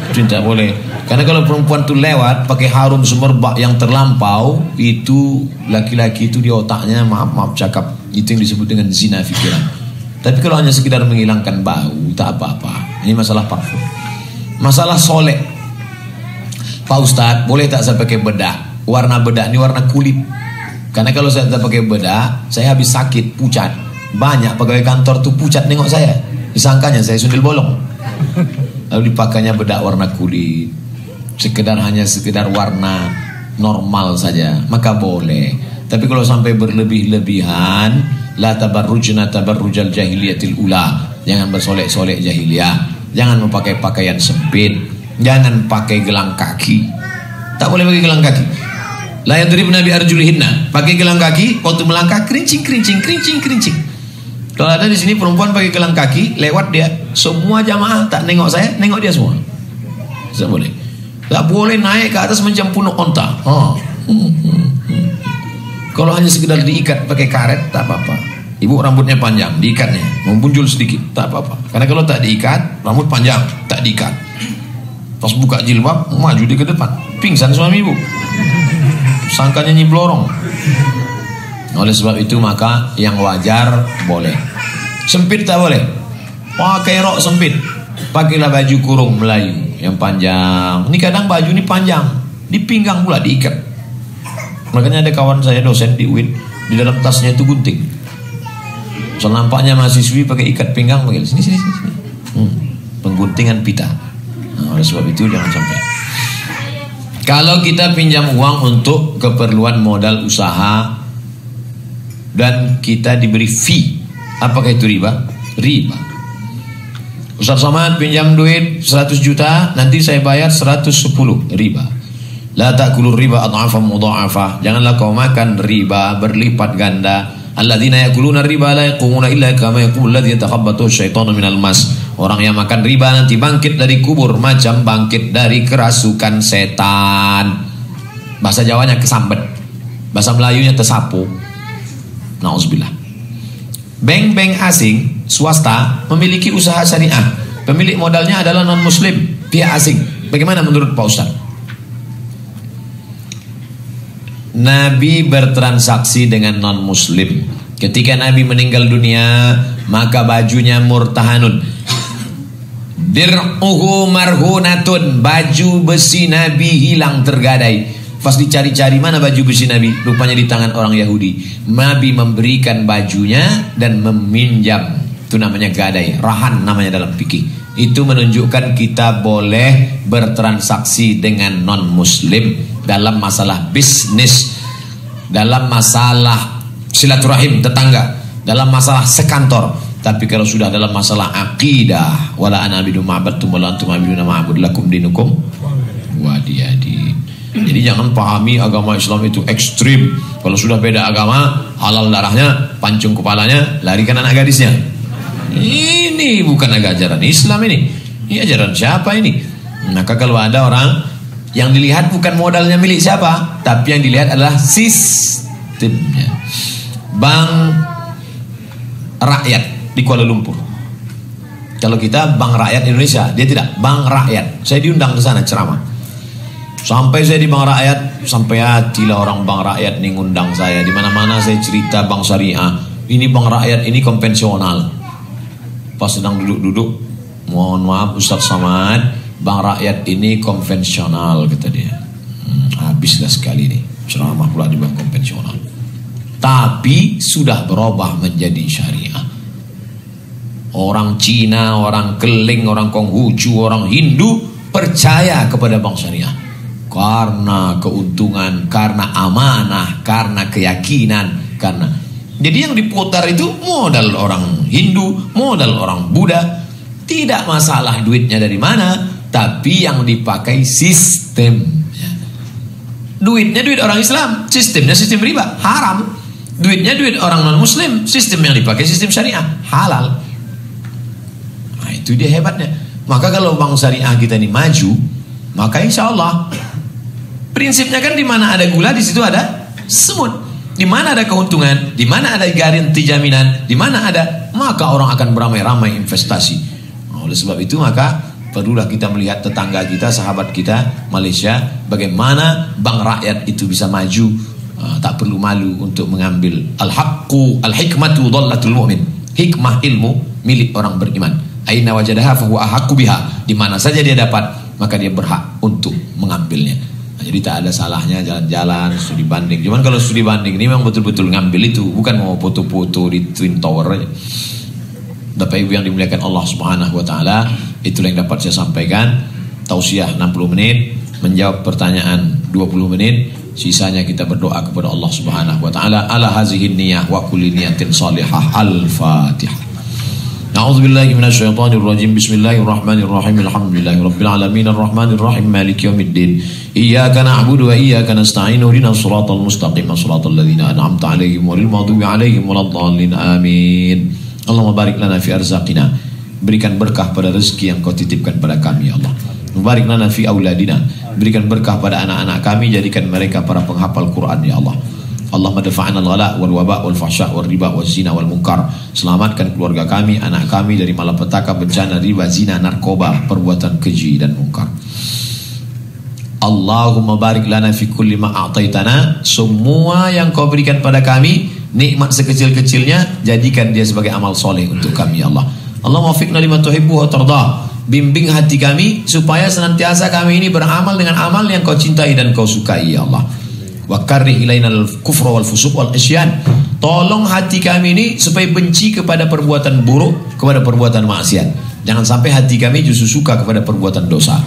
S1: Itu tak boleh. Karena kalau perempuan itu lewat pakai harum semerbak yang terlampau, itu laki-laki itu di otaknya maaf cakap, itu yang disebut dengan zina fikiran. Tapi kalau hanya sekedar menghilangkan bau, tak apa-apa. Ini masalah parfum. Masalah solek, Pak Ustadz, boleh tak saya pakai bedak? Warna bedak ini warna kulit. Karena kalau saya tak pakai bedak, saya habis sakit, pucat. Banyak pegawai kantor tuh pucat nengok saya, disangkanya saya sundel bolong. Lalu dipakainya bedak warna kulit, hanya sekedar warna normal saja, maka boleh. Tapi kalau sampai berlebih-lebihan, la tabarrujna tabarrujal jahiliyatil ula, jangan bersolek-solek jahiliyah, jangan memakai pakaian sempit, jangan pakai gelang kaki. Tak boleh pakai gelang kaki. La yadribna bi arjulihinna, pakai gelang kaki waktu melangkah kerincing. Kalau ada di sini perempuan pakai gelang kaki, lewat dia, semua jamaah tak nengok saya, nengok dia semua. Tak boleh. Tak boleh naik ke atas macam punuk onta. Kalau hanya sekedar diikat pakai karet tak apa-apa. Ibu rambutnya panjang, diikatnya, mau muncul sedikit, tak apa-apa. Karena kalau tak diikat, rambut panjang, tak diikat. Pas buka jilbab, maju di ke depan, pingsan suami ibu. Sangkanya nyiblorong. Oleh sebab itu maka yang wajar boleh. Sempit tak boleh. Pakai rok sempit. Pakailah baju kurung Melayu yang panjang. Ini kadang baju ini panjang, di pinggang pula diikat. Makanya ada kawan saya dosen di UIN, di dalam tasnya itu gunting. So nampaknya mahasiswi pakai ikat pinggang, pakai sini. Pengguntingan pita. Nah, oleh sebab itu jangan sampai. Kalau kita pinjam uang untuk keperluan modal usaha dan kita diberi fee, apakah itu riba? Riba. Ustaz Somad pinjam duit 100 juta, nanti saya bayar 110, riba. La ta'kulur riba adhafan mudha'afa. Janganlah kau makan riba berlipat ganda. Alladzina ya'kuluna riba la yaqumuna illa kama yaqumul ladzi yatakhabbathu syaitanu minal mas. Orang yang makan riba nanti bangkit dari kubur macam bangkit dari kerasukan setan. Bahasa Jawanya kesambet, bahasa Melayunya tersapu. Nauzubillah. Bank-bank asing swasta memiliki usaha syariah. Pemilik modalnya adalah non-muslim, pihak asing. Bagaimana menurut Pak Ustaz? Nabi bertransaksi dengan non-muslim. Ketika Nabi meninggal dunia, maka bajunya murtahanun. Dir'uhu marhunatun. Baju besi Nabi hilang tergadai. Pas dicari-cari mana baju besi Nabi, rupanya di tangan orang Yahudi. Nabi memberikan bajunya dan meminjam. Itu namanya gadai, rahan namanya dalam fikih. Itu menunjukkan kita boleh bertransaksi dengan non-muslim dalam masalah bisnis, dalam masalah silaturahim tetangga, dalam masalah sekantor. Tapi kalau sudah dalam masalah akidah, wala ana abidu ma'badtum wala antum abiduna ma'bud lakum dinukum wadiyadi. Jadi jangan pahami agama Islam itu ekstrim. Kalau sudah beda agama, halal darahnya, pancung kepalanya, larikan anak gadisnya. Ini bukan ajaran Islam ini. Ini ajaran siapa ini? Maka kalau ada orang yang dilihat bukan modalnya milik siapa, tapi yang dilihat adalah sistemnya. Bank Rakyat di Kuala Lumpur. Kalau kita Bank Rakyat Indonesia, dia tidak, Bank Rakyat. Saya diundang ke sana ceramah. Sampai saya di Bank Rakyat, sampai hatilah orang Bank Rakyat nih ngundang saya. Di mana-mana saya cerita Bank Syariah. Ini Bank Rakyat, ini konvensional. Pas sedang duduk-duduk, mohon maaf Ustaz Somad, Bank Rakyat ini konvensional, kata dia. Habislah sekali nih ceramah pula di bank konvensional. Tapi sudah berubah menjadi syariah. Orang Cina, orang Keling, orang Konghucu, orang Hindu percaya kepada bank syariah. Karena keuntungan, karena amanah, karena keyakinan, karena. Jadi yang diputar itu modal orang Hindu, modal orang Buddha. Tidak masalah duitnya dari mana, tapi yang dipakai sistem. Duitnya duit orang Islam, sistemnya sistem riba, haram. Duitnya duit orang non-muslim, sistem yang dipakai sistem syariah, halal. Nah itu dia hebatnya. Maka kalau bank syariah kita ini maju, maka insya Allah prinsipnya kan di mana ada gula di situ ada semut. Di mana ada keuntungan, di mana ada garansi jaminan, di mana ada, maka orang akan beramai-ramai investasi. Nah, oleh sebab itu maka perlulah kita melihat tetangga kita, sahabat kita Malaysia, bagaimana bank rakyat itu bisa maju. Tak perlu malu untuk mengambil al-haqqu al-hikmatu dhallatul mu'min. Hikmah ilmu milik orang beriman. Aina wajadaha fa huwa ahaqqu biha. Di mana saja dia dapat, maka dia berhak untuk mengambilnya. Jadi tak ada salahnya jalan-jalan studi banding. Cuman kalau studi banding ini memang betul-betul ngambil itu, bukan mau foto-foto di Twin Tower aja. Bapak Ibu yang dimuliakan Allah Subhanahu wa taala, itulah yang dapat saya sampaikan. Tausiah 60 menit, menjawab pertanyaan 20 menit. Sisanya kita berdoa kepada Allah Subhanahu wa taala. Ala hazihi niyyah wa kulli niyatin salihah. Al-Fatihah. A'udzubillahi minasyaitonir rajim. Bismillahirrahmanirrahim. Alhamdulillahirabbil alamin arrahmanir rahim maliki yaumiddin. Iyyaka na'budu wa iyyaka nasta'in. Ihdinas siratal mustaqim, siratal ladzina an'amta 'alaihim ghairil maghdubi 'alaihim waladdallin. Amin. Allahumma barik lana fi arzaqina. Berikan berkah pada rezeki yang Kau titipkan pada kami ya Allah. Barik lana fi auladina. Berikan berkah pada anak-anak kami, jadikan mereka para penghafal Quran ya Allah. Allahumma dafa'na al-ghala wal waba wal fahsya wal riba wal zina wal munkar. Selamatkan keluarga kami, anak kami dari malapetaka, bencana, riba, zina, narkoba, perbuatan keji dan munkar. Allahumma barik lana fi kulli ma a'taitana. Semua yang kau berikan pada kami, nikmat sekecil-kecilnya, jadikan dia sebagai amal soleh untuk kami ya Allah. Allahumma wafiqna lima tuhibbu wa tardah. Bimbing hati kami supaya senantiasa kami ini beramal dengan amal yang kau cintai dan kau sukai ya Allah. Wa karrih ilaina al-kufra wal fusuq wal isyan. Tolong hati kami ini supaya benci kepada perbuatan buruk, kepada perbuatan maksiat. Jangan sampai hati kami justru suka kepada perbuatan dosa.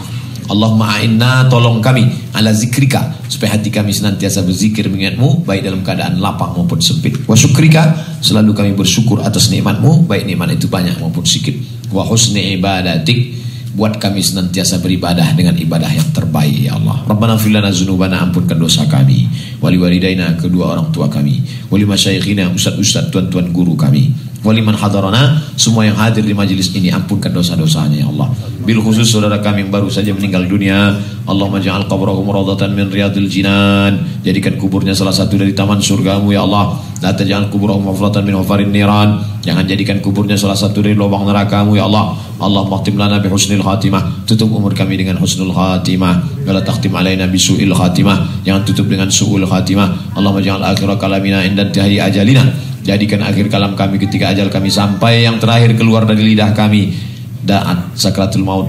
S1: Allahumma a'inna, tolong kami ala zikrika, supaya hati kami senantiasa berzikir mengingatmu, baik dalam keadaan lapang maupun sempit. Wa syukrika, selalu kami bersyukur atas nikmatmu, baik nikmat itu banyak maupun sedikit. Wa husni ibadatik, buat kami senantiasa beribadah dengan ibadah yang terbaik ya Allah. Rabbana fir lana dzunubana, ampunkan dosa kami, wali walidaina, kedua orang tua kami, wali masyayikhina, ustaz-ustaz, tuan-tuan guru kami, wali man hadarana, semua yang hadir di majelis ini, ampunkan dosa-dosanya ya Allah. Bil khusus saudara kami yang baru saja meninggal dunia, Allahumma ja'al qabrahum rawdatan min riyadil jinan, jadikan kuburnya salah satu dari taman surgamu ya Allah. La taj'al kuburahum hufratan min hufarin niran, jangan jadikan kuburnya salah satu dari lubang nerakamu ya Allah. Allahumma khtim lana bi husnil khatimah, tutup umur kami dengan husnul khatimah, wala takhtim alaina bi su'il khatimah, jangan tutup dengan su'ul khatimah. Allahumma ja'al akhira kalamina inda intihai ajalina, jadikan akhir kalam kami ketika ajal kami sampai, yang terakhir keluar dari lidah kami daat sakratul maut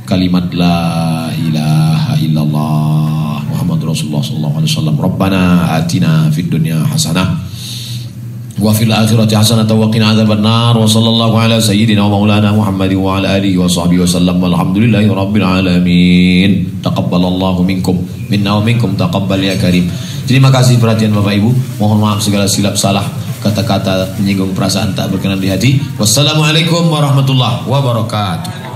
S1: kalimat la ilaha illallah Muhammad Rasulullah sallallahu alaihi wasallam. Rabbana atina fid dunya hasanah wa fil akhirati hasanah wa qina adzabannar. Wa sallallahu ala sayyidina wa maulana Muhammadin wa ala alihi wa sahbihi wasallam. Walhamdulillahi rabbil alamin. Taqabbalallahu minkum minna wa minkum taqabbal ya karim. Terima kasih perhatian Bapak Ibu. Mohon maaf segala silap salah, kata-kata menyinggung perasaan tak berkenan di hati. Wassalamualaikum warahmatullahi wabarakatuh.